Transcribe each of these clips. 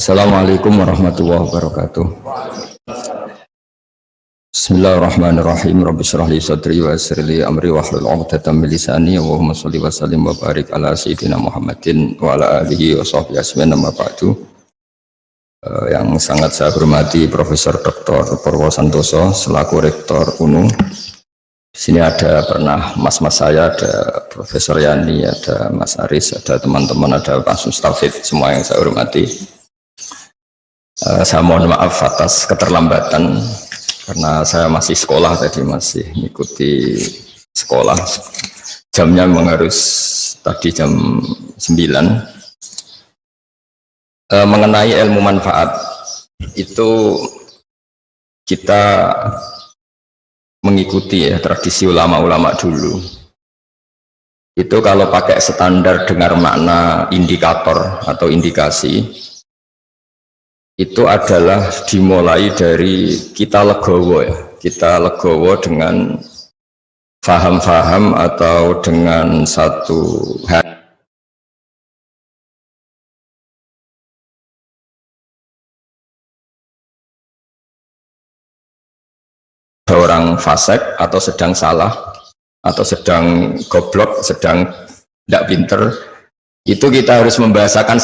Assalamualaikum warahmatullahi wabarakatuh. Bismillahirrahmanirrahim. Rabbi shrah li sadri wa yassir li amri wahlul 'uqdatam min lisani. Allahumma shalli wa sallim wa barik ala sayyidina Muhammadin wa ala alihi wa sahbihi ajmain. Amma ba'du. Yang sangat saya hormati Profesor Dr. Purwo Santoso selaku Rektor UNU. Di sini ada pernah mas-mas saya, ada Profesor Yani, ada Mas Aris, ada teman-teman, ada Mas Mustafid, semua yang saya hormati. Saya mohon maaf atas keterlambatan karena saya masih sekolah tadi, masih mengikuti sekolah. Jamnya memang harus tadi jam 9. Mengenai ilmu manfaat itu kita mengikuti ya tradisi ulama-ulama dulu. Itu kalau pakai standar dengar makna indikator atau indikasi, itu adalah dimulai dari kita legowo ya. Kita legowo dengan faham-faham atau dengan satu orang fasik atau sedang salah atau sedang goblok, sedang tidak pinter, itu kita harus membahasakan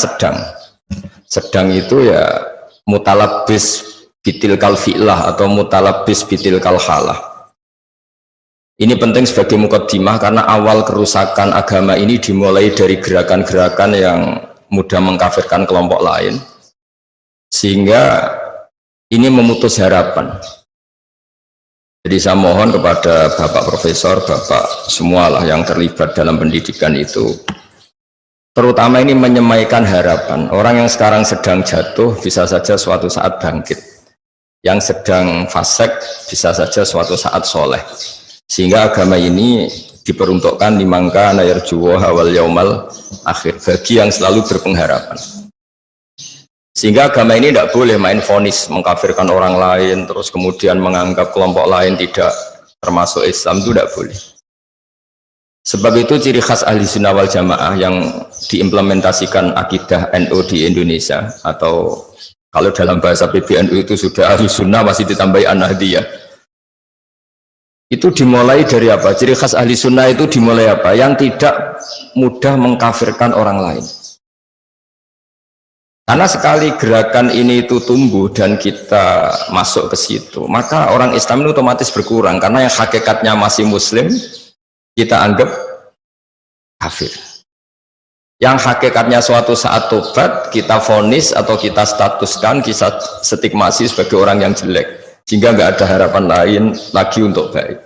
sedang itu ya mutalabis bitilkal fi'lah atau mutalabis bitilkal halah. Ini penting sebagai mukaddimah karena awal kerusakan agama ini dimulai dari gerakan-gerakan yang mudah mengkafirkan kelompok lain, sehingga ini memutus harapan. Jadi saya mohon kepada Bapak Profesor, Bapak semualah yang terlibat dalam pendidikan itu, terutama ini menyemaikan harapan. Orang yang sekarang sedang jatuh bisa saja suatu saat bangkit. Yang sedang fasik bisa saja suatu saat soleh. Sehingga agama ini diperuntukkan limangka nayarjuwa hawal yaumal akhir, bagi yang selalu berpengharapan. Sehingga agama ini tidak boleh main vonis, mengkafirkan orang lain, terus kemudian menganggap kelompok lain tidak termasuk Islam, itu tidak boleh. Sebab itu ciri khas ahli sunnah wal jamaah yang diimplementasikan akidah NU di Indonesia, atau kalau dalam bahasa PBNU itu sudah ahli sunnah masih ditambahi an-nahdiyah. Itu dimulai dari apa? Ciri khas ahli sunnah itu dimulai apa? Yang tidak mudah mengkafirkan orang lain. Karena sekali gerakan ini itu tumbuh dan kita masuk ke situ, maka orang Islam itu otomatis berkurang. Karena yang hakikatnya masih muslim, kita anggap kafir. Yang hakikatnya suatu saat tobat, kita vonis atau kita statuskan, kita stigmasi sebagai orang yang jelek. Sehingga nggak ada harapan lain lagi untuk baik.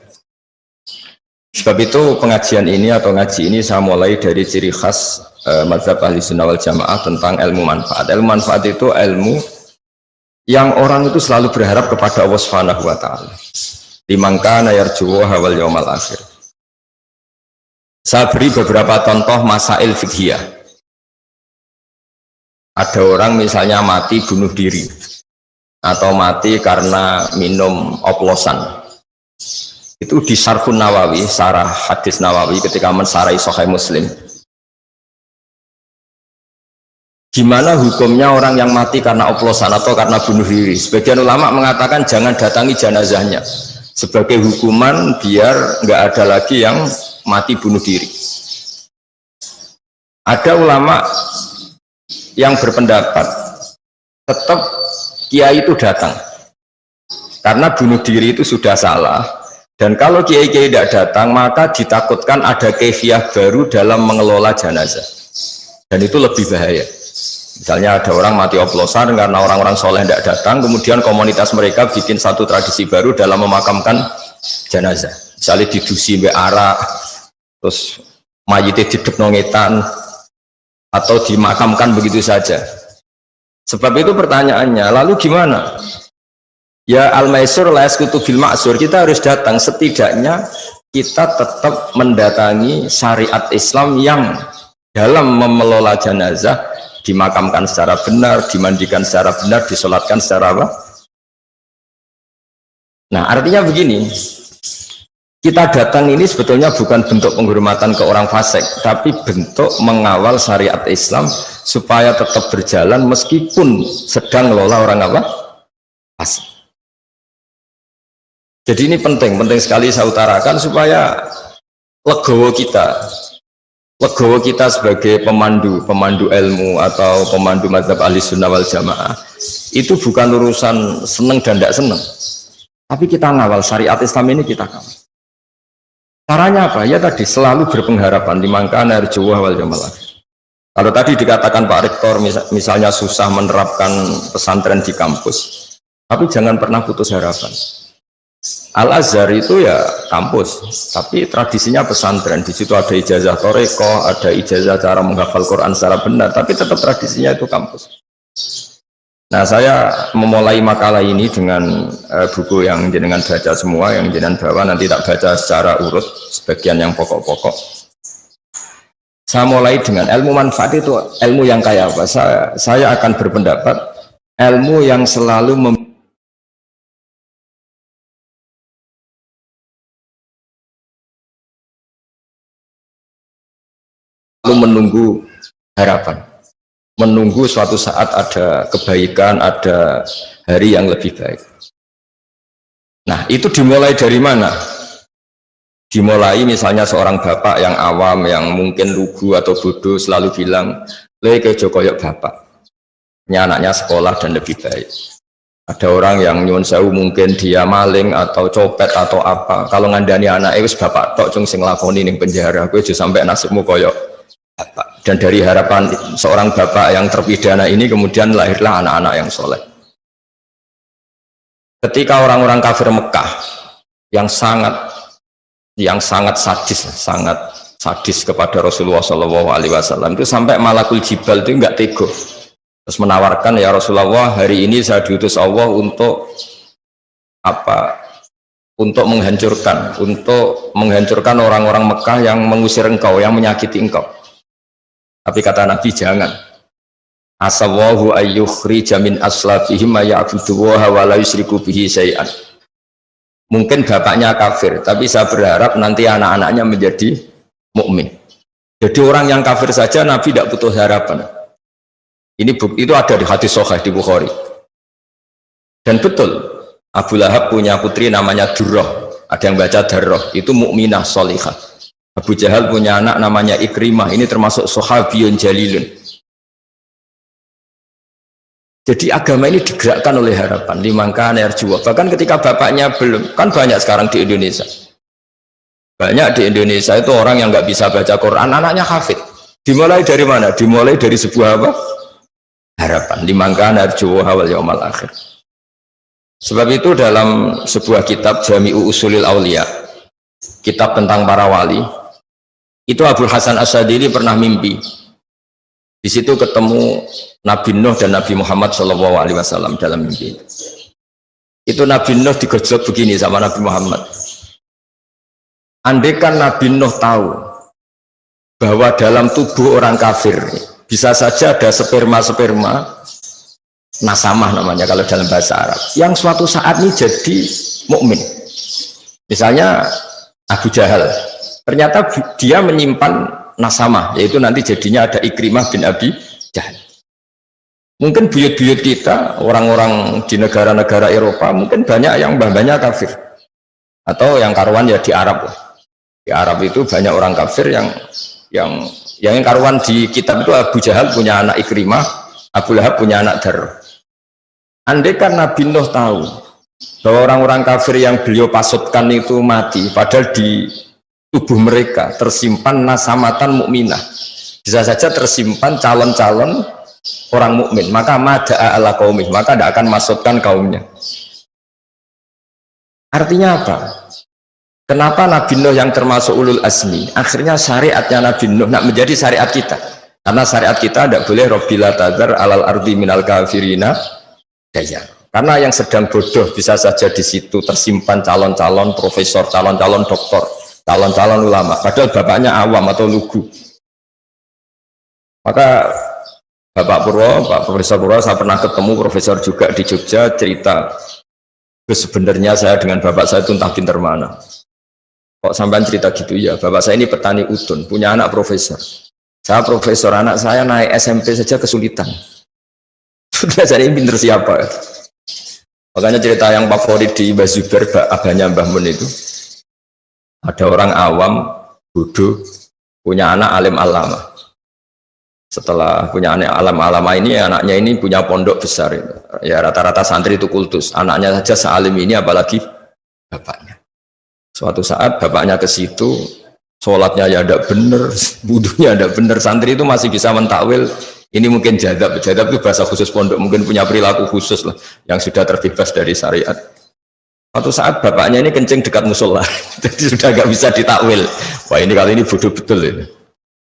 Sebab itu pengajian ini atau ngaji ini saya mulai dari ciri khas mazhab ahli sunnah wal jamaah tentang ilmu manfaat. Ilmu manfaat itu ilmu yang orang itu selalu berharap kepada Allah Subhanahu wa ta'ala. Limangka nayarjuwa hawal yaumal akhir. Saya beri beberapa contoh masail fiqhiyah. Ada orang misalnya mati bunuh diri atau mati karena minum oplosan. Itu di Syarhun Nawawi, syarah hadis Nawawi ketika mensarai Sahih Muslim. Gimana hukumnya orang yang mati karena oplosan atau karena bunuh diri? Sebagian ulama mengatakan jangan datangi jenazahnya sebagai hukuman biar nggak ada lagi yang mati bunuh diri. Ada ulama yang berpendapat tetap kiai itu datang karena bunuh diri itu sudah salah. Dan kalau kiai-kiai tidak datang, maka ditakutkan ada kefiah baru dalam mengelola jenazah. Dan itu lebih bahaya. Misalnya ada orang mati oplosan karena orang-orang soleh tidak datang, kemudian komunitas mereka bikin satu tradisi baru dalam memakamkan jenazah. Misalnya didusi mbek arak, terus mayitnya didepno ngetan, atau dimakamkan begitu saja. Sebab itu pertanyaannya, lalu gimana? Ya al-maisur la yasqutu bil ma'sur, kita harus datang, setidaknya kita tetap mendatangi syariat Islam yang dalam mengelola jenazah dimakamkan secara benar, dimandikan secara benar, disolatkan secara apa? Nah, artinya begini, kita datang ini sebetulnya bukan bentuk penghormatan ke orang fasik, tapi bentuk mengawal syariat Islam supaya tetap berjalan meskipun sedang ngelola orang apa? Asing. Jadi ini penting sekali saya utarakan supaya legowo kita sebagai pemandu ilmu atau pemandu mazhab ahli sunnah wal jamaah itu bukan urusan seneng dan tidak seneng, tapi kita ngawal syariat Islam ini, kita kawal. Caranya apa? Ya tadi selalu berpengharapan dimangkana arjuwah wal jamaah. Kalau tadi dikatakan Pak Rektor misalnya susah menerapkan pesantren di kampus, tapi jangan pernah putus harapan. Al-Azhar itu ya kampus, tapi tradisinya pesantren. Di situ ada ijazah toreko, ada ijazah cara menghafal Quran secara benar, tapi tetap tradisinya itu kampus. Nah, saya memulai makalah ini dengan buku yang jenengan baca semua, yang jenengan bawa, nanti tak baca secara urut, sebagian yang pokok-pokok. Saya mulai dengan ilmu manfaat itu ilmu yang kayak apa? Saya akan berpendapat ilmu yang selalu menunggu harapan, menunggu suatu saat ada kebaikan, ada hari yang lebih baik. Nah, itu dimulai dari mana? Dimulai misalnya seorang bapak yang awam, yang mungkin lugu atau bodoh selalu bilang, "Le kejo koyok bapak, ini anaknya sekolah dan lebih baik." Ada orang yang nyuwun sewu mungkin dia maling atau copet atau apa, kalau ngandani anak wis bapak tok cung sing lakoni ning penjara, kowe aja sampai nasibmu koyok bapak. Dan dari harapan seorang bapak yang terpidana ini kemudian lahirlah anak-anak yang soleh. Ketika orang-orang kafir Mekah yang sangat sadis kepada Rasulullah SAW itu sampai Malakul Jibal itu enggak tego, terus menawarkan, "Ya Rasulullah, hari ini saya diutus Allah untuk apa? Untuk menghancurkan orang-orang Mekah yang mengusir engkau, yang menyakiti engkau." Tapi kata Nabi, jangan. Asallahu ayyukhrija min aslafihim ya'budullaha wa la yusyriku bihi syai'an. Mungkin bapaknya kafir, tapi saya berharap nanti anak-anaknya menjadi mukmin. Jadi orang yang kafir saja Nabi tidak butuh harapan. Itu ada di hadis sahih di Bukhari. Dan betul, Abu Lahab punya putri namanya Durrah. Ada yang baca Darrah, itu mukminah sholihah. Abu Jahal punya anak namanya Ikrimah, ini termasuk sahabiyun jalilun. Jadi agama ini digerakkan oleh harapan, limangkan yarjuwa. Bahkan ketika bapaknya belum, kan banyak sekarang di Indonesia. Banyak di Indonesia itu orang yang nggak bisa baca Quran, anaknya hafid. Dimulai dari mana? Dimulai dari sebuah apa? Harapan, limangkan yarjuwa wal yaumal akhir. Sebab itu dalam sebuah kitab Jami'u Usulil Aulia, kitab tentang para wali, itu Abul Hasan Asyadili pernah mimpi. Di situ ketemu Nabi Nuh dan Nabi Muhammad SAW dalam mimpi. Itu Nabi Nuh digojlok begini sama Nabi Muhammad. Andaikan Nabi Nuh tahu bahwa dalam tubuh orang kafir bisa saja ada sperma nasamah namanya kalau dalam bahasa Arab, yang suatu saat ini jadi mukmin. Misalnya Abu Jahal, ternyata dia menyimpan nasamah, yaitu nanti jadinya ada Ikrimah bin Abi Jahal. Mungkin buyut-buyut kita, orang-orang di negara-negara Eropa, mungkin banyak yang mbah-mbahnya kafir. Atau yang karuan ya di Arab. Di Arab itu banyak orang kafir yang karuan di kitab itu Abu Jahal punya anak Ikrimah, Abu Lahab punya anak Darrah. Andai kan Nabi Nuh tahu bahwa orang-orang kafir yang beliau pasutkan itu mati, padahal di tubuh mereka tersimpan nasamatan mukminah, bisa saja tersimpan calon-calon orang mukmin, maka mada'a ala qaumih, maka tidak akan masukkan kaumnya. Artinya apa? Kenapa Nabi Nuh yang termasuk ulul azmi akhirnya syariatnya Nabi Nuh nak menjadi syariat kita? Karena syariat kita tidak boleh Rabbila tadzar alal ardi minal kafirina dayar. Karena yang sedang bodoh bisa saja di situ tersimpan calon-calon profesor, calon-calon doktor, calon-calon ulama, padahal bapaknya awam atau lugu. Maka Bapak Profesor Purwo, saya pernah ketemu profesor juga di Jogja, cerita, sebenarnya saya dengan bapak saya itu entah pinter mana. Kok sampean cerita gitu? Ya, bapak saya ini petani udun, punya anak profesor. Saya profesor, anak saya naik SMP saja kesulitan. Sudah jadi pinter siapa? Makanya cerita yang favorit di Mbah Zubair, abahnya Mbah Mun itu, ada orang awam, bodoh, punya anak alim alama. Setelah punya anak alim alama ini, anaknya ini punya pondok besar. Ya rata-rata santri itu kultus. Anaknya saja sealim ini, apalagi bapaknya. Suatu saat bapaknya ke situ, sholatnya ya tidak benar, wudunya tidak benar. Santri itu masih bisa mentakwil. Ini mungkin jadab. Jadab itu bahasa khusus pondok, mungkin punya perilaku khusus lah, yang sudah terbebas dari syariat. Suatu saat bapaknya ini kencing dekat musola, jadi sudah nggak bisa ditakwil. Wah ini kali ini bodoh betul ini.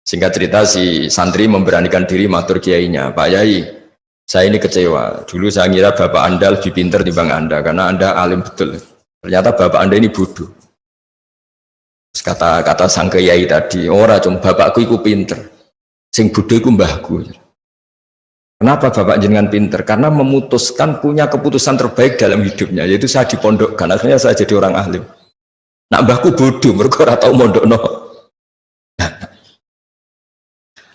Singkat cerita si santri memberanikan diri matur kiainya, Pak Yai, saya ini kecewa. Dulu saya ngira bapak Anda lebih pintar dibanding Anda, karena Anda alim betul. Ternyata bapak Anda ini bodoh. Kata sang kiai tadi, ora cung bapakku iku pinter, sing bodoh iku mbahku. Kenapa bapak jenengan pinter? Karena memutuskan punya keputusan terbaik dalam hidupnya, yaitu saya dipondokkan, akhirnya saya jadi orang alim. Nak mbahku bodoh, mereka ora tau mondokno.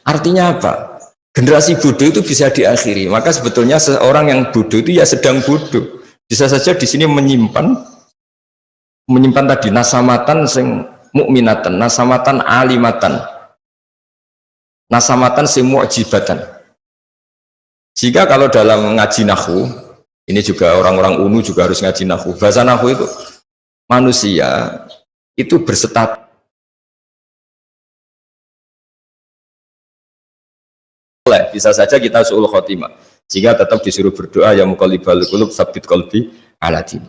Artinya apa? Generasi bodoh itu bisa diakhiri. Maka sebetulnya seorang yang bodoh itu ya sedang bodoh. Bisa saja di sini menyimpan tadi nasamatan sing mukminatan, nasamatan alimatan, nasamatan sing mu'jibatan. Jika kalau dalam ngaji nahwu, ini juga orang-orang UNU juga harus ngaji nahwu. Bahasa nahwu itu manusia itu berstatus bisa saja kita su'ul khotimah. Jika tetap disuruh berdoa ya muqallibal qulub tsabbit qalbi ala din.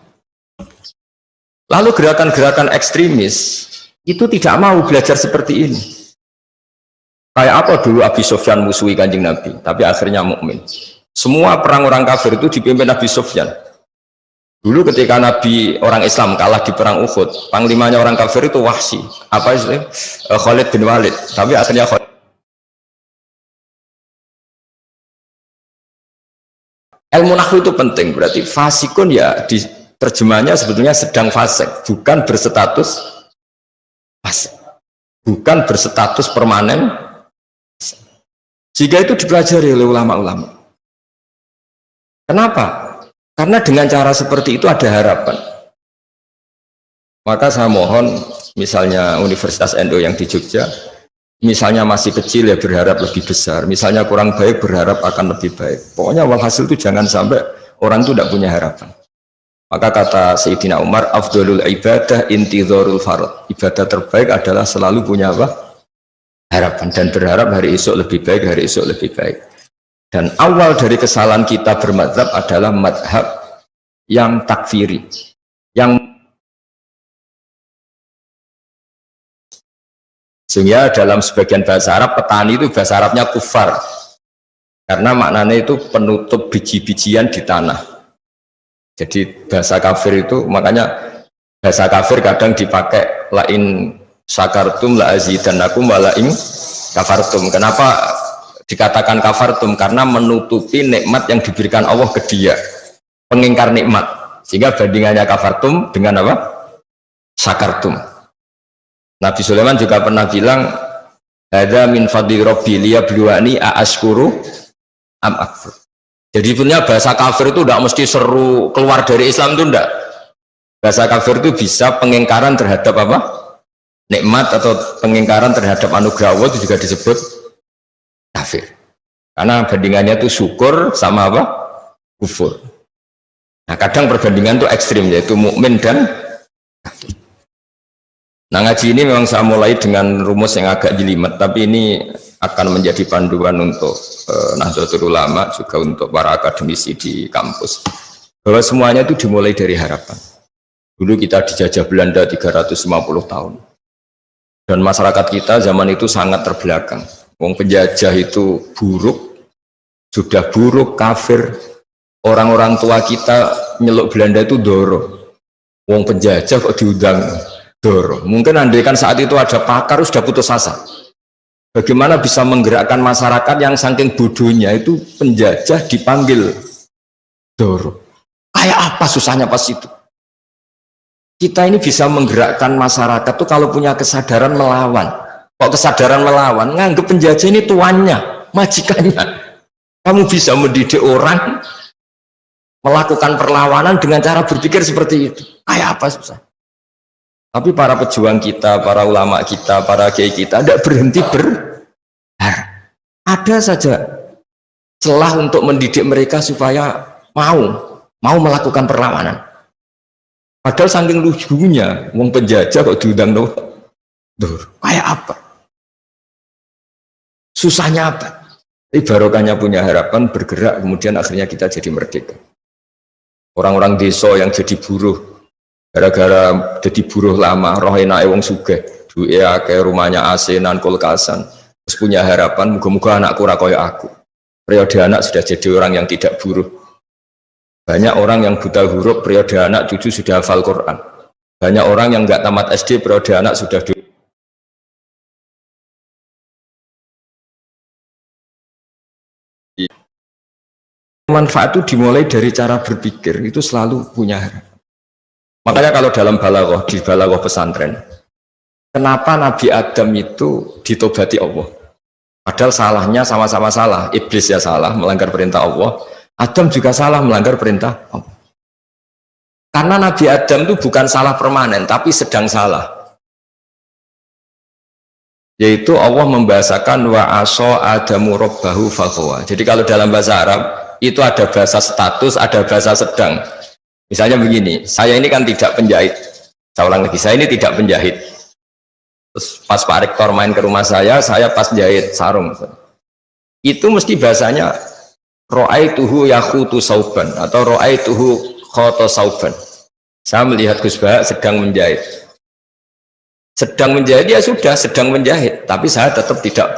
Lalu gerakan-gerakan ekstremis itu tidak mau belajar seperti ini. Kayak apa dulu Abi Sufyan musuhi Kanjeng Nabi, tapi akhirnya mukmin. Semua perang orang kafir itu dipimpin Abi Sufyan. Dulu ketika Nabi orang Islam kalah di perang Uhud, panglimanya orang kafir itu Wahsy, apa itu? Khalid bin Walid. Tapi akhirnya ilmu nahwu itu penting, berarti fasikun ya di terjemahnya sebetulnya sedang fasik, bukan berstatus fasik, bukan berstatus permanen. Jika itu dipelajari oleh ulama-ulama. Kenapa? Karena dengan cara seperti itu ada harapan. Maka saya mohon, misalnya Universitas NU yang di Jogja, misalnya masih kecil ya berharap lebih besar, misalnya kurang baik berharap akan lebih baik. Pokoknya walhasil itu jangan sampai orang itu tidak punya harapan. Maka kata Sayyidina Umar, afdolul ibadah intidharul farad. Ibadah terbaik adalah selalu punya apa? Harapan, dan berharap hari esok lebih baik, hari esok lebih baik. Dan awal dari kesalahan kita bermadzhab adalah madhab yang takfiri, yang sehingga dalam sebagian bahasa Arab petani itu bahasa Arabnya kufar, karena maknanya itu penutup biji-bijian di tanah. Jadi bahasa kafir itu, makanya bahasa kafir kadang dipakai lain syakartum la azidannakum wa la in kafartum. Kenapa dikatakan kafartum? Karena menutupi nikmat yang diberikan Allah ke dia, pengingkar nikmat. Sehingga bandingannya kafartum dengan apa? Syakartum. Nabi Sulaiman juga pernah bilang, hadza min fadli rabbi liyabluwani a'ashkuru am akfur. Jadi punya bahasa kafir itu tidak mesti seru keluar dari Islam, itu enggak. Bahasa kafir itu bisa pengingkaran terhadap apa? Nikmat, atau pengingkaran terhadap anugerah Allah itu juga disebut kafir. Karena bandingannya itu syukur sama apa? Kufur. Nah kadang perbandingan itu ekstrim, yaitu mukmin dan kafir. Nah ngaji ini memang saya mulai dengan rumus yang agak jelimet, tapi ini akan menjadi panduan untuk Nahdlatul Ulama, juga untuk para akademisi di kampus. Bahwa semuanya itu dimulai dari harapan. Dulu kita dijajah Belanda 350 tahun. Dan masyarakat kita zaman itu sangat terbelakang. Wong penjajah itu buruk, sudah buruk, kafir. Orang-orang tua kita nyeluk Belanda itu doro. Wong penjajah kok diundang doro. Mungkin andaikan saat itu ada pakar sudah putus asa. Bagaimana bisa menggerakkan masyarakat yang saking bodohnya itu penjajah dipanggil doro. Kayak apa susahnya pas itu? Kita ini bisa menggerakkan masyarakat tuh kalau punya kesadaran melawan. Kok kesadaran melawan? Nganggep penjajah ini tuannya, majikannya. Kamu bisa mendidik orang melakukan perlawanan dengan cara berpikir seperti itu. Kayak apa susah? Tapi para pejuang kita, para ulama kita, para kiai kita tidak berhenti ada saja celah untuk mendidik mereka supaya mau melakukan perlawanan. Padahal saking lucunya, wong penjajah kok diundang dong. Kayak apa? Susahnya apa? Tapi barokahnya punya harapan bergerak, kemudian akhirnya kita jadi merdeka. Orang-orang desa yang jadi buruh, gara-gara jadi buruh lama, roh enake wong sugih, duwe akeh, rumahnya AC-nan, kulkasan, terus punya harapan, muga-muga anakku ora kaya aku. Periode anak sudah jadi orang yang tidak buruh. Banyak orang yang buta huruf, periode anak cucu sudah hafal Quran. Banyak orang yang nggak tamat SD, periode anak sudah manfaat itu dimulai dari cara berpikir, itu selalu punya harapan. Makanya kalau dalam balaghah, di balaghah pesantren, kenapa Nabi Adam itu ditobati Allah? Padahal salahnya sama-sama salah. Iblis ya salah, melanggar perintah Allah. Adam juga salah, melanggar perintah Allah. Karena Nabi Adam itu bukan salah permanen, tapi sedang salah. Yaitu Allah membahasakan wa aso adamu robbahu faghwa. Jadi kalau dalam bahasa Arab, itu ada bahasa status, ada bahasa sedang. Misalnya begini, saya ini kan tidak penjahit. Saya ulang lagi, saya ini tidak penjahit. Terus pas Pak Rektor main ke rumah saya pas jahit sarung. Itu mesti bahasanya ro'aituhu yakhutu sauban atau ro'aituhu khoto sauban. Saya melihat Gus Bah sedang menjahit. Sedang menjahit ya sudah, sedang menjahit. Tapi saya tetap tidak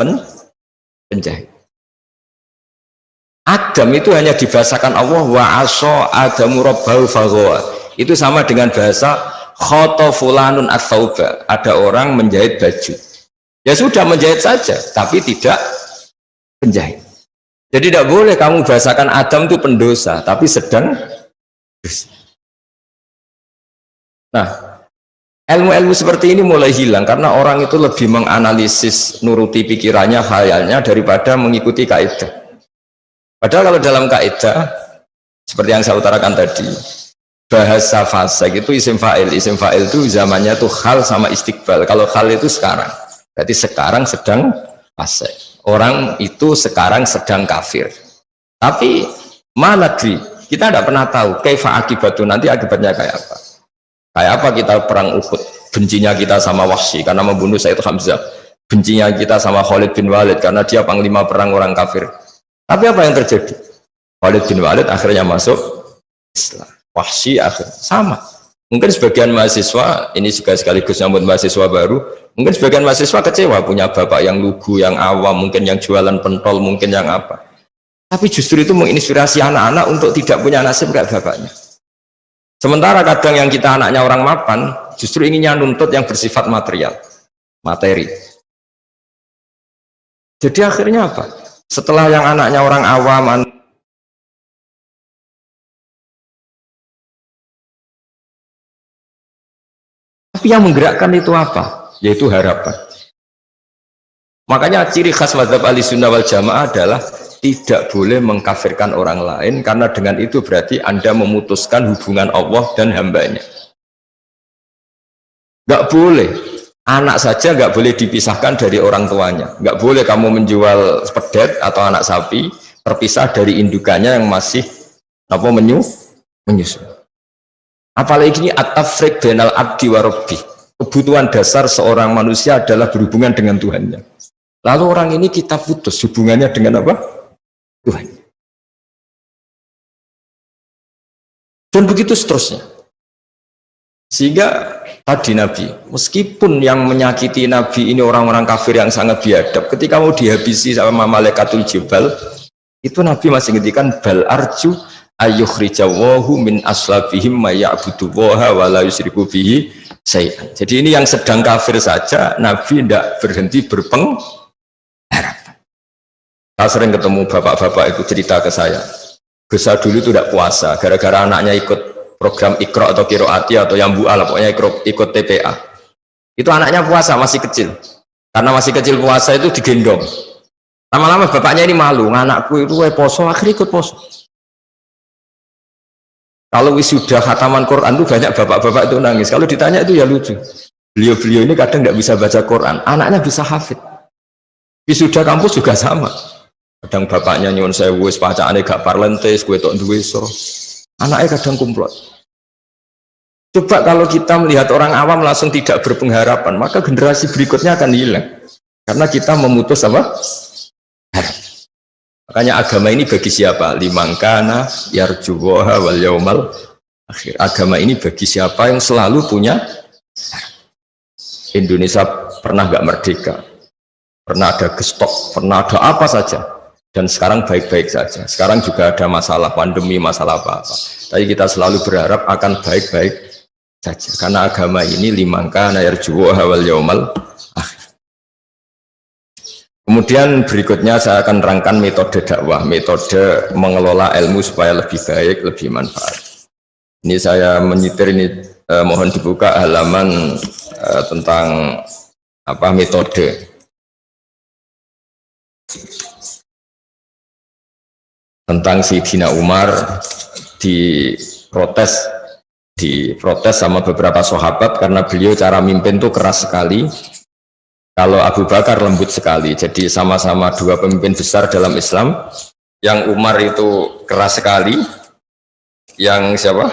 penjahit. Adam itu hanya dibahasakan Allah wa aso adamu robbahu faghwa. Itu sama dengan bahasa khoto fulanun at-thauba, ada orang menjahit baju, ya sudah menjahit saja tapi tidak penjahit. Jadi tidak boleh kamu bahasakan Adam itu pendosa tapi sedang dosa. Nah, ilmu-ilmu seperti ini mulai hilang karena orang itu lebih menganalisis, nuruti pikirannya, khayalnya daripada mengikuti kaidah. Padahal kalau dalam kaidah seperti yang saya utarakan tadi, bahasa fasik itu isim fa'il itu zamannya tuh hal sama istiqbal. Kalau hal itu sekarang, berarti sekarang sedang fasik, orang itu sekarang sedang kafir. Tapi mana kita tidak pernah tahu kaifa akibatu, nanti akibatnya kayak apa. Kayak apa kita perang Uhud, bencinya kita sama Wahsy karena membunuh Sayyid Hamzah, bencinya kita sama Khalid bin Walid karena dia panglima perang orang kafir. Tapi apa yang terjadi? Khalid bin Walid akhirnya masuk Islam, Wahsy akhir sama. Mungkin sebagian mahasiswa ini juga sekaligus nyambut mahasiswa baru, mungkin sebagian mahasiswa kecewa punya bapak yang lugu, yang awam, mungkin yang jualan pentol, mungkin yang apa. Tapi justru itu menginspirasi anak-anak untuk tidak punya nasib kayak bapaknya. Sementara kadang yang kita anaknya orang mapan justru inginnya nuntut yang bersifat material, materi. Jadi akhirnya apa? Setelah yang anaknya orang awam, tapi yang menggerakkan itu apa? Yaitu harapan. Makanya ciri khas mazhab Ahlussunnah wal Jamaah adalah tidak boleh mengkafirkan orang lain, karena dengan itu berarti Anda memutuskan hubungan Allah dan hambanya. Nggak boleh, anak saja nggak boleh dipisahkan dari orang tuanya. Nggak boleh kamu menjual pedet atau anak sapi terpisah dari indukannya yang masih menyusu. Apalagi ini at-tafriq bainal abdi wa rabbi. Kebutuhan dasar seorang manusia adalah berhubungan dengan Tuhannya. Lalu orang ini kita putus hubungannya dengan apa? Tuhan. Dan begitu seterusnya. Sehingga tadi Nabi, meskipun yang menyakiti Nabi ini orang-orang kafir yang sangat biadab, ketika mau dihabisi sama malaikatul jibal, itu Nabi masih ngendikan bal arju ayyukhrijawahu min aslabihim maya'budu waha wa la yusriku bihi syai'an. Jadi ini yang sedang kafir saja Nabi tidak berhenti berpengharapan. Saya sering ketemu bapak-bapak itu cerita ke saya, Gesa dulu itu tidak puasa gara-gara anaknya ikut program Iqra atau Qiroati atau yang bu'al, pokoknya ikut TPA. Itu anaknya puasa masih kecil, Karena masih kecil puasa itu digendong. Lama-lama bapaknya ini malu, anakku itu poso, akhirnya ikut poso. Kalau wisuda khataman Quran itu banyak bapak-bapak itu nangis. Kalau ditanya itu ya lucu. Beliau-beliau ini kadang nggak bisa baca Quran, anaknya bisa hafid. Wisuda kampus juga sama. Kadang bapaknya nyuwun sewu, pacaane gak parlentes, gue tok duwe so. Anaknya kadang kumplot. Coba kalau kita melihat orang awam langsung tidak berpengharapan, maka generasi berikutnya akan hilang. Karena kita memutus apa? Makanya agama ini bagi siapa? Limangkana yarjuwaha wal yaumal akhir. Agama ini bagi siapa yang selalu punya. Indonesia pernah nggak merdeka, pernah ada gestok, pernah ada apa saja, dan sekarang baik-baik saja. Sekarang juga ada masalah pandemi, masalah apa-apa. Tapi kita selalu berharap akan baik-baik saja, karena agama ini limangkana yarjuwaha wal yaumal akhir. Kemudian berikutnya saya akan rangkan metode dakwah, metode mengelola ilmu supaya lebih baik, lebih manfaat. Ini saya menyitir ini, mohon dibuka halaman tentang apa metode. Tentang Sayyidina Umar diprotes sama beberapa sahabat karena beliau cara mimpin itu keras sekali. Kalau Abu Bakar lembut sekali, jadi sama-sama dua pemimpin besar dalam Islam. Yang Umar itu keras sekali, yang siapa?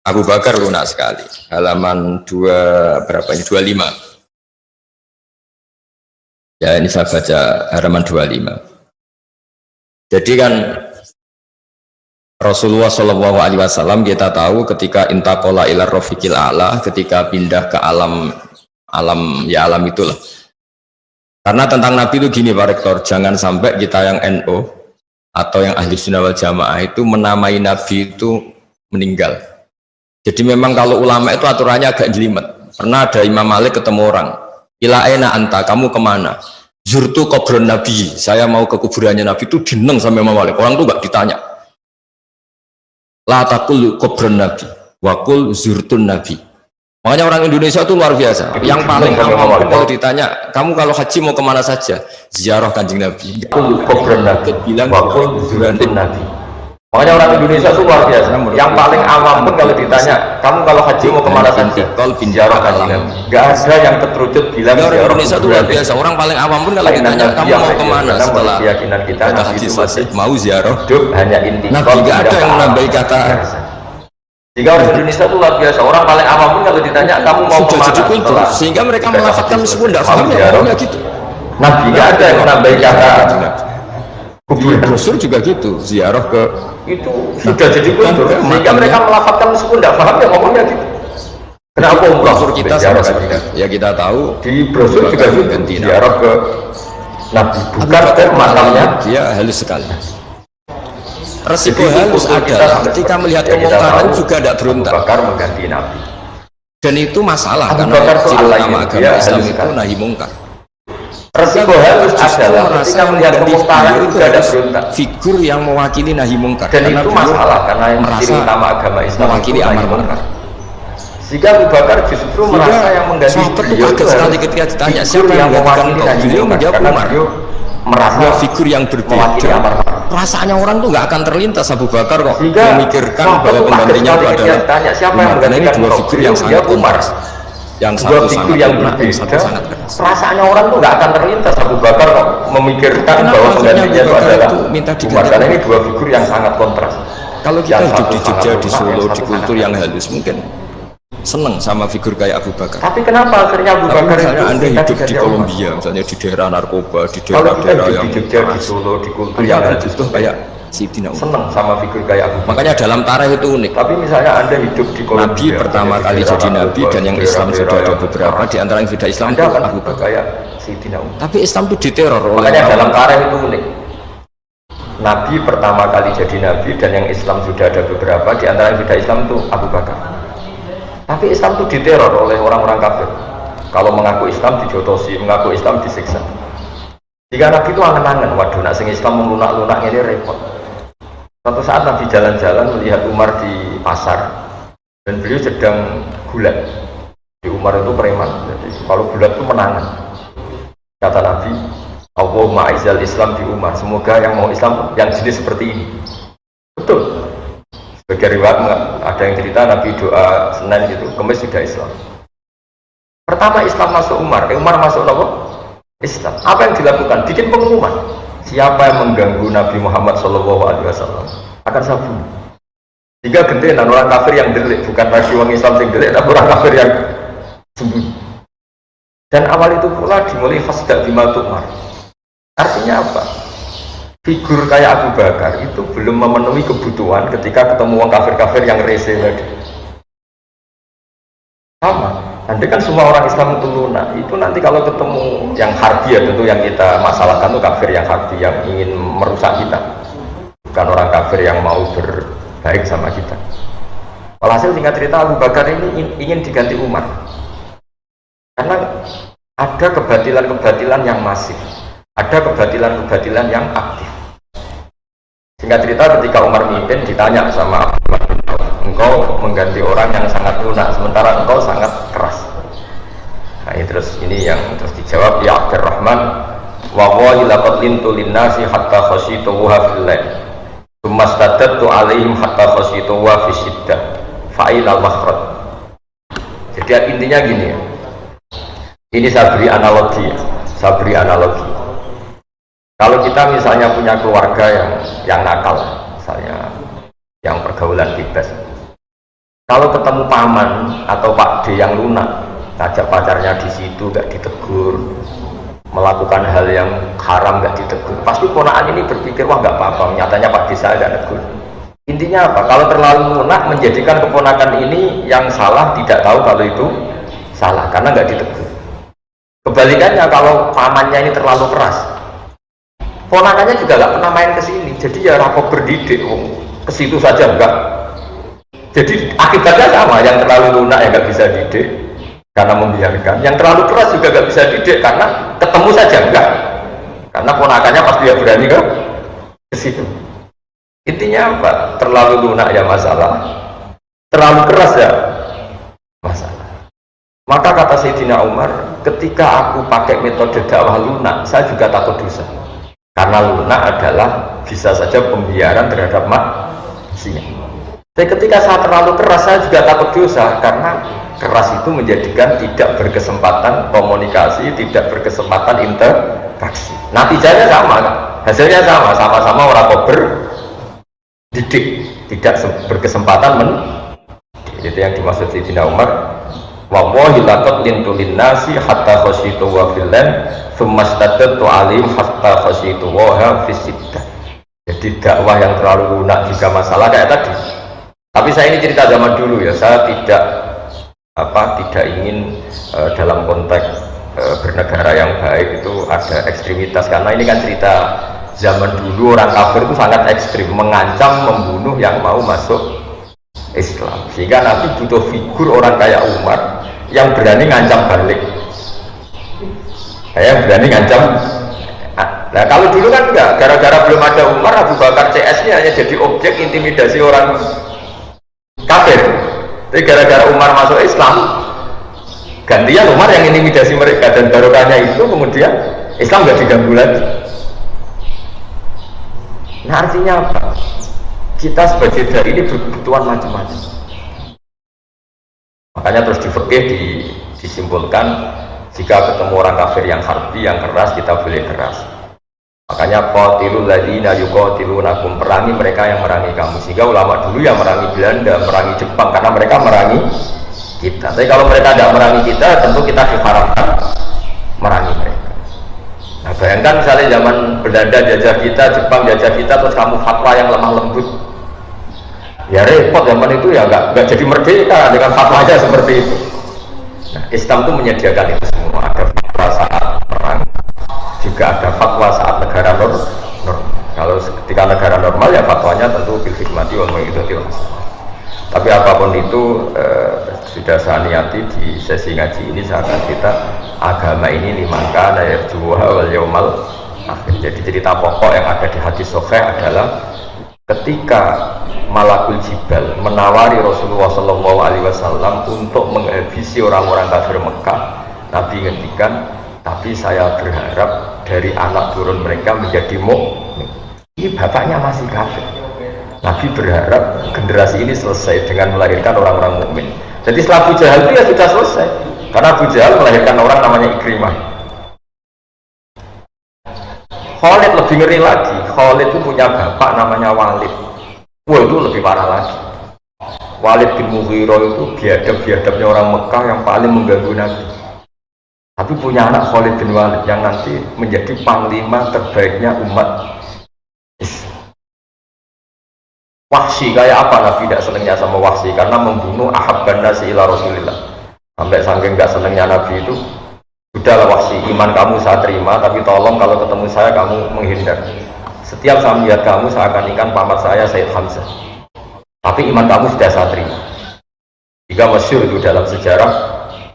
Abu Bakar lunak sekali. Halaman 25. Ya ini saya baca halaman 25. Jadi kan Rasulullah SAW kita tahu ketika intaqala ila rafiqil a'la, ketika pindah ke alam itulah. Karena tentang Nabi itu gini Pak Rektor, jangan sampai kita yang NO atau yang ahli sunnah wal jamaah itu menamai Nabi itu meninggal. Jadi memang kalau ulama itu aturannya agak jelimet. Pernah ada Imam Malik ketemu orang, ila aina anta, kamu kemana? Zurtu kubron Nabi, saya mau ke kuburannya Nabi. Itu dineng sama Imam Malik, orang itu gak ditanya. La taqul kubron Nabi, wakul zurtun Nabi. Makanya orang Indonesia itu luar biasa. Yang paling awam kalau ditanya, kamu kalau haji mau kemana saja? Ziarah Kanjeng Nabi. Kubron Nabi, bilang wakul zurtun Nabi. Makanya orang Indonesia itu luar biasa. Yang paling awam pun kalau ditanya, kamu kalau haji mau kemana saja? Ziarah Kanjeng Nabi. Gak ada yang keterucut bilang. Orang Indonesia itu luar biasa. Orang paling awam pun kalau ditanya, kamu mau kemana setelah kita haji selesai? Mau ziarah. Hanya inti. Nabi gak ada yang menambahi kata. Jika orang Indonesia itu luar biasa, orang paling awam pun kalau ditanya kamu mau kemana jadi kultur, sehingga mereka melafalkan meskipun tidak paham ya gitu. Nabi nggak ada yang menambahi kata kubur Rasul juga gitu, ziarah ke itu sudah jadi kultur, sehingga mereka melafalkan meskipun tidak paham ya ngomongnya gitu. Kenapa brosur kita sama saja? Ya kita tahu di brosur juga ganti ziarah ke Nabi, bukan ke makamnya. Dia halus sekali. Resiko halus adalah ketika melihat kemungkaran juga tidak berontak. Bakar mengganti Nabi. Dan itu masalah karena ciri utama agama Islam itu nahi mungkar. Resiko halus adalah ketika melihat kemungkaran juga tidak berontak. Figur yang mewakili nahi mungkar. Dan itu masalah karena yang ciri utama agama Islam mewakili amar mungkar. Jika Abu Bakar justru merasa yang mengganti beliau itu sekali ketika ditanya siapa yang mewakili beliau menjawab Umar. Merasa figur yang berbeda. Perasaannya orang tuh nggak akan terlintas Abu Bakar kok memikirkan bahwa penggantinya itu adalah Umar. Karena ini dua figur yang sangat kontras, yang satu sangat lunak, yang satu sangat keras. Perasaannya orang tuh nggak akan terlintas Abu Bakar kok memikirkan bahwa penggantinya itu adalah Umar. Karena ini dua figur yang sangat kontras. Kalau kita hidup di Jogja, di Solo, di kultur yang halus mungkin seneng sama figur kayak Abu Bakar. Tapi kenapa akhirnya Abu Bakar misalnya Anda hidup di Kolombia, misalnya di daerah narkoba, di daerah-daerah yang di Jogja, di Solo, di kultur yang itu kayak Sayyidina Umar. Seneng sama figur kayak Abu Bakar. Makanya dalam tarikh itu unik. Tapi misalnya Anda hidup di Kolombia, Nabi pertama kali jadi Nabi dan yang Islam sudah ada beberapa, di antara yang sudah Islam itu Abu Bakar kayak Sayyidina Umar. Tapi Islam itu diteror. Makanya dalam tarikh itu unik. Nabi pertama kali jadi Nabi dan yang Islam sudah ada beberapa, di antara yang sudah Islam itu Abu Bakar. Tapi Islam itu diteror oleh orang-orang kafir. Kalau mengaku Islam dijotosi, mengaku Islam disiksa. Jika Nabi itu angen-angen, waduh, nak sing Islam melunak-lunak ini repot. Suatu saat Nabi jalan-jalan melihat Umar di pasar, dan beliau sedang gulat. Di Umar itu preman, jadi kalau gulat itu menangan. Kata Nabi, Allahumma a'izzal Islam di Umar. Semoga yang mau Islam yang jenis seperti ini. Betul. Sebagai riwayat ada yang cerita Nabi doa Senin gitu, Kamis sudah Islam. Pertama Islam masuk Umar, Umar masuk apa? Islam. Apa yang dilakukan? Bikin pengumuman. Siapa yang mengganggu Nabi Muhammad SAW akan saya bunuh. Jika gentenan orang kafir yang delik, bukan lagi orang Islam yang delik, tapi orang kafir yang sembunyi. Dan awal itu pula dimulai fasda bima tu'mar. Artinya apa? Figur kayak Abu Bakar itu belum memenuhi kebutuhan ketika ketemu orang kafir-kafir yang rese tadi. Sama. Nanti kan semua orang Islam itu lunak. Itu nanti kalau ketemu yang harbi ya tentu yang kita masalahkan itu kafir yang harbi yang ingin merusak kita. Bukan orang kafir yang mau berbaik sama kita. Walhasil singkat cerita Abu Bakar ini ingin diganti Umar. Karena ada kebatilan-kebatilan yang masif. Ada kebatilan-kebatilan yang aktif. Singkat cerita ketika Umar mimpin ditanya sama Abdullah bin Auf, engkau mengganti orang yang sangat lunak, sementara engkau sangat keras. Nah ini yang terus dijawab, ya Abdurrahman, wawahi laqad lintu linnasi hatta khasyitu wa fillail, tsumastadadtu alaihim hatta khasyitu wa fi syiddah, fa'ilal makhraj. Jadi intinya gini ya. Ini saya beri analogi ya. Kalau kita misalnya punya keluarga yang nakal, misalnya yang pergaulan bebas, kalau ketemu paman atau Pak D yang lunak, ngajak pacarnya di situ gak ditegur, melakukan hal yang haram gak ditegur, pasti ponakan ini berpikir wah gak apa-apa, nyatanya Pak D saya gak tegur. Intinya apa? Kalau terlalu lunak menjadikan keponakan ini yang salah tidak tahu kalau itu salah karena gak ditegur. Kebalikannya kalau pamannya ini terlalu keras, ponakannya juga gak pernah main ke sini, jadi ya rapok berdidik, ke situ saja enggak. Jadi akibatnya sama, yang terlalu lunak ya gak bisa didik karena membiarkan, yang terlalu keras juga gak bisa didik karena ketemu saja enggak, karena ponakannya pasti ya berani ke situ. Intinya apa? Terlalu lunak ya masalah, terlalu keras ya masalah. Maka kata Sayyidina Umar, ketika aku pakai metode dakwah lunak, saya juga takut dosa. Karena lunak adalah bisa saja pembiaran terhadap maksiat. Tapi ketika saya terlalu keras, saya juga takut dosa. Karena keras itu menjadikan tidak berkesempatan komunikasi, tidak berkesempatan interaksi. Natijanya sama, hasilnya sama, sama-sama orang berdidik, tidak berkesempatan itu yang dimaksud Sayyidina Umar. Wallahi laqad lintu linnasi hatta khasyitu wa fillail tsumastadadtu alaihim hatta khasyitu wa fi syiddah. Jadi dakwah yang terlalu lunak juga masalah kayak tadi. Tapi saya ini cerita zaman dulu ya, saya tidak ingin dalam konteks bernegara yang baik itu ada ekstremitas, karena ini kan cerita zaman dulu orang kafir itu sangat ekstrim, mengancam membunuh yang mau masuk Islam, sehingga nanti butuh figur orang kayak Umar yang berani ngancam balik, yang berani ngancam. Nah kalau dulu kan enggak, gara-gara belum ada Umar, Abu Bakar CS-nya hanya jadi objek intimidasi orang kafir. Tapi gara-gara Umar masuk Islam, gantian Umar yang intimidasi mereka, dan barokahnya itu kemudian Islam nggak diganggu lagi. Nah artinya apa? Kita sebagai dai ini berkebutuhan macam-macam. Makanya terus di fikih disimpulkan, jika ketemu orang kafir yang harbi, yang keras, kita boleh keras. Makanya qatilul ladzina yuqatilunakum, perangi mereka yang merangi kamu. Sehingga ulama dulu yang merangi Belanda, merangi Jepang, karena mereka merangi kita. Tapi kalau mereka tidak merangi kita, tentu kita diharamkan merangi mereka. Nah bayangkan misalnya zaman Belanda jajah kita, Jepang jajah kita, terus kamu fatwa yang lemah lembut, ya repot. Zaman itu ya nggak jadi merdeka dengan fatwanya seperti itu. Nah, Islam itu menyediakan itu semua. Ada fatwa saat perang, juga ada fatwa saat negara normal. Kalau ketika negara normal ya fatwanya tentu bil hikmati wal mau'izatil hasanah. Tapi apapun itu sudah saya niati di sesi ngaji ini, saya akan cerita agama ini liman kana yarjuha wal yaumal akhir. Jadi cerita pokok yang ada di hadis sahih adalah ketika Malakul Jibal menawari Rasulullah SAW untuk menghabisi orang-orang kafir Mekah, Nabi ngendikan tapi saya berharap dari anak turun mereka menjadi mukmin. Ini bapaknya masih kafir. Nabi berharap generasi ini selesai dengan melahirkan orang-orang mukmin. Jadi setelah Abu Jahal itu ya sudah selesai, karena Abu Jahal melahirkan orang namanya Ikrimah. Khalid lebih ngeri lagi. Khalid itu punya bapak namanya Walid. Wah, itu lebih parah lagi. Walid bin Mughirah itu biadab-biadabnya orang Mekah yang paling mengganggu Nabi. Tapi punya anak Khalid bin Walid yang nanti menjadi panglima terbaiknya umat. Wahsy, kayak apa Nabi tidak senangnya sama Wahsy? Karena membunuh ahabban nasi ila Rasulillah. Sampai saking gak senangnya Nabi itu, sudahlah Wahsy, iman kamu saya terima, tapi tolong kalau ketemu saya kamu menghindar. Setiap saya melihat kamu saya akan ikan pamat saya Sayyid Hamzah. Tapi iman kamu sudah saya terima. Jika masyhur itu dalam sejarah,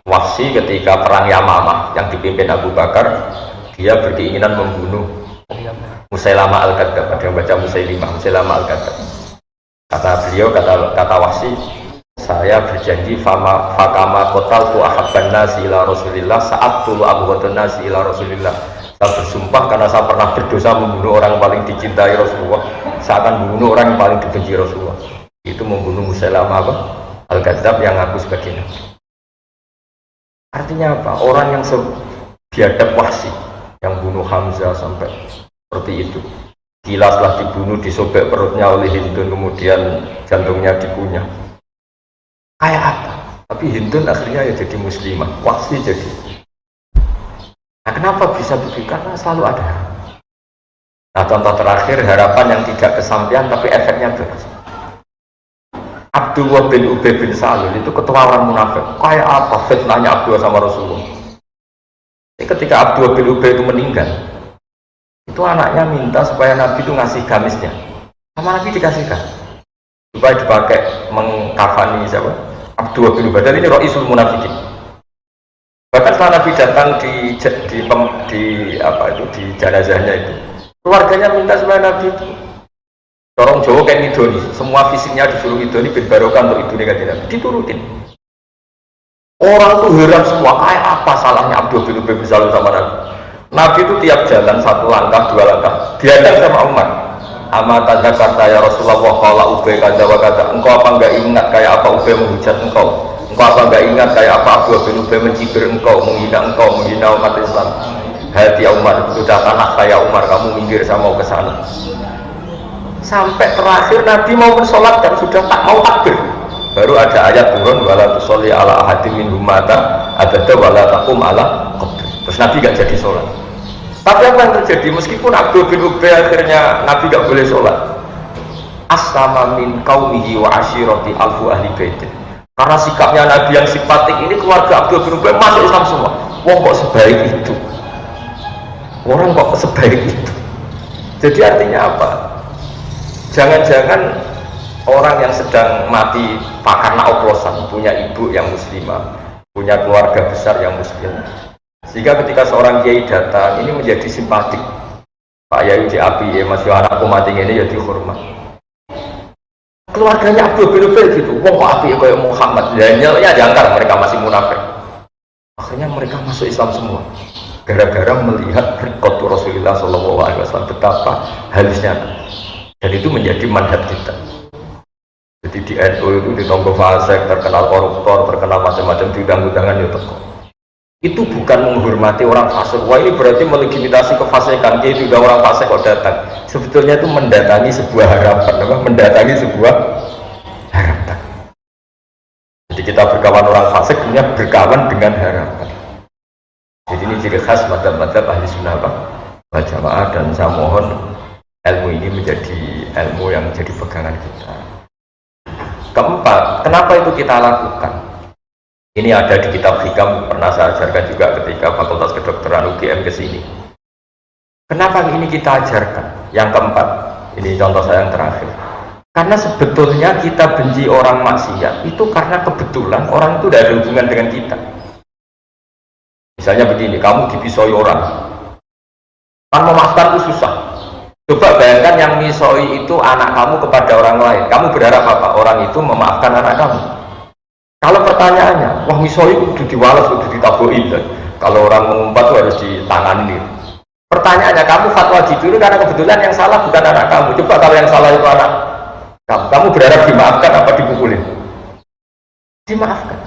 Wahsy ketika perang Yamamah yang dipimpin Abu Bakar, dia berkeinginan membunuh Musailamah Al-Kadzdzab. Ada yang baca Musailamah Al-Kadzdzab. Kata beliau, kata Wahsy, saya berjanji fakama qataltu ahabban nasi ila Rasulillah saat tulu abghadun nasi ila Rasulillah. Saya bersumpah karena saya pernah berdosa membunuh orang yang paling dicintai Rasulullah, saya akan membunuh orang yang paling dibenci Rasulullah. Itu membunuh Musailamah Al-Kadzdzab yang ngaku sebagai nabi. Artinya apa? Orang yang biadab Wahsy yang bunuh Hamzah sampai seperti itu. Gila setelah dibunuh, disobek perutnya oleh Hindun, kemudian jantungnya dikunyah. Kayak apa? Tapi Hindun akhirnya ya jadi muslimah, Wahsy jadi. Nah, kenapa bisa begitu? Karena selalu ada. Nah, contoh terakhir harapan yang tidak kesampaian tapi efeknya bagus. Abdullah bin Ubay bin Salul itu ketua orang munafik. Kayak apa fitnahnya Abdullah sama Rasulullah? Jadi ketika Abdullah bin Ubay itu meninggal, itu anaknya minta supaya Nabi itu ngasih gamisnya, sama Nabi dikasihkan supaya dipakai mengkafani siapa? Abdullah bin Ubay. Dan ini Ra'isul Munafikin. Bahkan setelah Nabi datang di jenazahnya itu, keluarganya minta supaya Nabi itu dorong Jawa kayak ngidoni, semua fisiknya disuruh ngidoni bin Barokah untuk idoni kanjeng Nabi, diturutin. Orang tuh heran semua, kayak apa salahnya Abdullah bin Ubay bin Salul sama Nabi. Nabi itu tiap jalan satu langkah, dua langkah, dihadang sama Umar. Ama tadzakarta ya Rasulullah qala Ubay kadza wa kadza. Engkau apa enggak ingat kayak apa Ubay menghujat engkau? Engkau apa enggak ingat kayak apa Abdullah bin Ubay mencibir engkau, menghina umat Islam? Hati Umar, sudah tanah kayak Umar, kamu minggir saya mau ke sana. Sampai terakhir Nabi mau bersolat dan sudah tak mau takbir. Baru ada ayat turun wala tusolli ala ahadin minhum mata abada wala taqum ala qabr. Terus Nabi gak jadi sholat. Tapi apa yang terjadi? Meskipun Abdul bin Ubay akhirnya Nabi gak boleh sholat, asama min qaumihi wa ashirati alfu ahli baitin. Karena sikapnya Nabi yang simpatik ini, keluarga Abdul bin Ubay masuk Islam semua. Wah, kok sebaik itu? Orang kok sebaik itu? Jadi artinya apa? Jangan-jangan orang yang sedang mati karena oplosan, punya ibu yang muslimah, punya keluarga besar yang muslim, sehingga ketika seorang kiai datang ini menjadi simpatik. Pak Yai di api ya masih anakku mati ini ya dihormat. Keluarganya Abdul bin Ubay gitu, wong kok api kayak Muhammad, ya diangkat mereka masih munafik. Akhirnya mereka masuk Islam semua, gara-gara melihat berkat Rasulullah SAW betapa halusnya. Dan itu menjadi manhaj kita. Jadi di NU itu ditonggo fasik, terkenal koruptor, terkenal macam-macam diundang-undangan ya teko. Itu bukan menghormati orang fasik. Wah, ini berarti melegitimasi kefasikan. Dia juga orang fasik kok datang. Sebetulnya itu mendatangi sebuah harapan, mendatangi sebuah harapan. Jadi kita berkawan orang fasik, punya berkawan dengan harapan. Jadi ini ciri khas madzhab-madzhab ahli sunnah wal jamaah, dan saya mohon ilmu ini menjadi ilmu yang menjadi pegangan kita. Keempat, kenapa itu kita lakukan? Ini ada di kitab Hikam, pernah saya ajarkan juga ketika Fakultas Kedokteran UGM ke sini. Kenapa ini kita ajarkan? Yang keempat, ini contoh saya yang terakhir. Karena sebetulnya kita benci orang maksiat itu karena kebetulan orang itu tidak ada hubungan dengan kita. Misalnya begini, kamu dipisoi orang, kan memaafkan itu susah. Coba bayangkan yang misoi itu anak kamu kepada orang lain, kamu berharap apa? Orang itu memaafkan anak kamu. Kalau pertanyaannya, wah misoi itu diwales, itu ditabuhin, Kalau orang mengumpat itu harus ditangani. Pertanyaannya, kamu fatwa gitu karena kebetulan yang salah bukan anak kamu. Coba kalau yang salah itu anak kamu berharap dimaafkan apa dipukulin? Dimaafkan.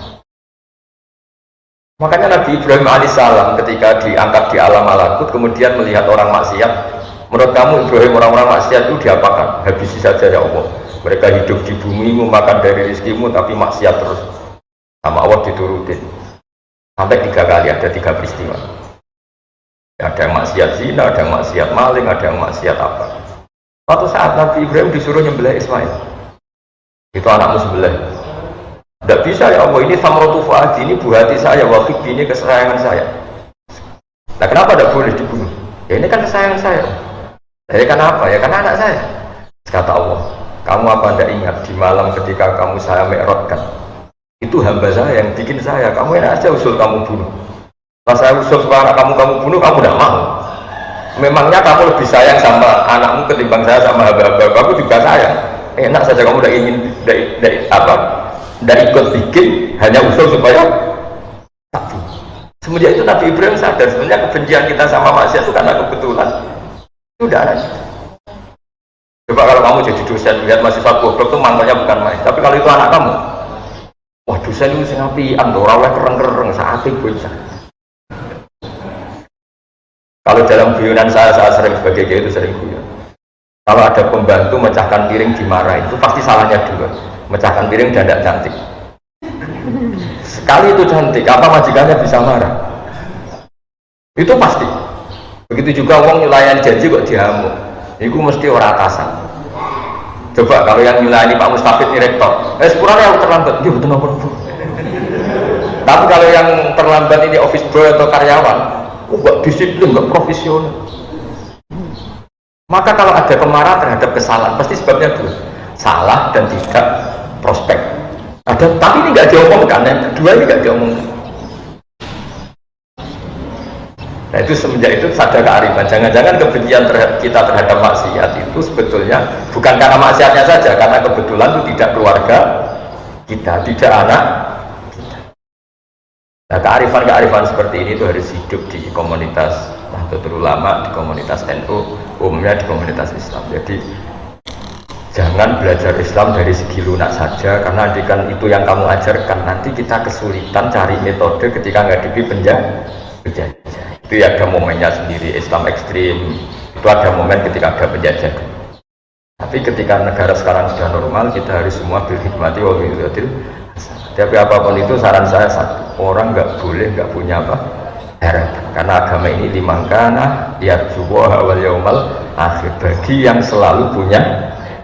Makanya Nabi Ibrahim alaihissalam ketika diangkat di alam malakut kemudian melihat orang maksiat, menurut kamu Ibrahim orang-orang maksiat itu diapakan? Habisi saja ya Allah. Mereka hidup di bumi, makan dari rezekimu tapi maksiat terus. Sama Allah diturutin. Sampai 3 kali, ada 3 peristiwa. Ada yang maksiat zina, ada yang maksiat maling, ada yang maksiat apa. Suatu saat Nabi Ibrahim disuruh nyembelih Ismail. Itu anakmu sebelah. Tidak bisa ya Allah, ini samrotu fuadi, ini buah hati saya, wakil ini kesayangan saya. Nah kenapa tidak boleh dibunuh? Ya ini kan kesayangan saya. Jadi kenapa? Ya karena anak saya. Kata Allah, kamu apa tidak ingat di malam ketika kamu saya mi'rajkan? Itu hamba saya yang bikin saya, kamu enak aja usul kamu bunuh. Pas saya usul supaya kamu bunuh, kamu tidak mau. Memangnya kamu lebih sayang sama anakmu ketimbang saya sama hamba-hamba kamu juga sayang. Enak saja kamu tidak ingin, tidak ikut bikin, hanya usul supaya tak bunuh. Semenjak itu Nabi Ibrahim sadar sebenarnya kebencian kita sama manusia itu karena kebetulan. Itu udah ada. Coba kalau kamu jadi dosen lihat mahasiswa goblok itu mangkanya bukan main. Tapi kalau itu anak kamu, wah dosen itu sing apian, ora oleh kereng-kereng saate bocah. Kalau dalam guyonan saya sering sebagai kiai itu sering guyon. Kalau ada pembantu mecahkan piring dimarahin, itu pasti salahnya dua. Mecahkan piring dan tidak cantik. Sekali itu cantik, apa majikannya bisa marah? Itu pasti. Begitu juga uang nyelayan janji kok dihamuk. Itu mesti orang atasan. Coba kalau yang nyulayani Pak Mustafid ini rektor, sepuranya yang terlambat, dia betul betul. Tapi kalau yang terlambat ini office boy atau karyawan, nggak disiplin, nggak profesional. Maka kalau ada kemarahan terhadap kesalahan, pasti sebabnya dua, salah dan tidak prospek. Ada, tapi ini nggak diomongkan, yang kedua ini nggak diomongkan. Nah itu semenjak itu sadar kearifan. Jangan-jangan kebencian kita terhadap maksiat itu sebetulnya bukan karena maksiatnya saja, karena kebetulan itu tidak keluarga kita, tidak anak kita. Nah kearifan-kearifan seperti ini itu harus hidup di komunitas Nahdlatul Ulama, di komunitas NU, umumnya di komunitas Islam. Jadi jangan belajar Islam dari segi lunak saja, karena kan itu yang kamu ajarkan, nanti kita kesulitan cari metode ketika menghadapi penjajah. Itu ya ada momennya sendiri. Islam ekstrim itu ada momen ketika ada penjajah. Tapi ketika negara sekarang sudah normal, kita harus semua berkhidmati wa bi'adil. Tapi apapun itu saran saya satu, orang nggak boleh nggak punya harapan, karena agama ini limangkana yarjuwaha wal yaumal akhir, bagi yang selalu punya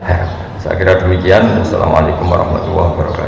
harapan. Saya kira demikian. Assalamualaikum warahmatullahi wabarakatuh.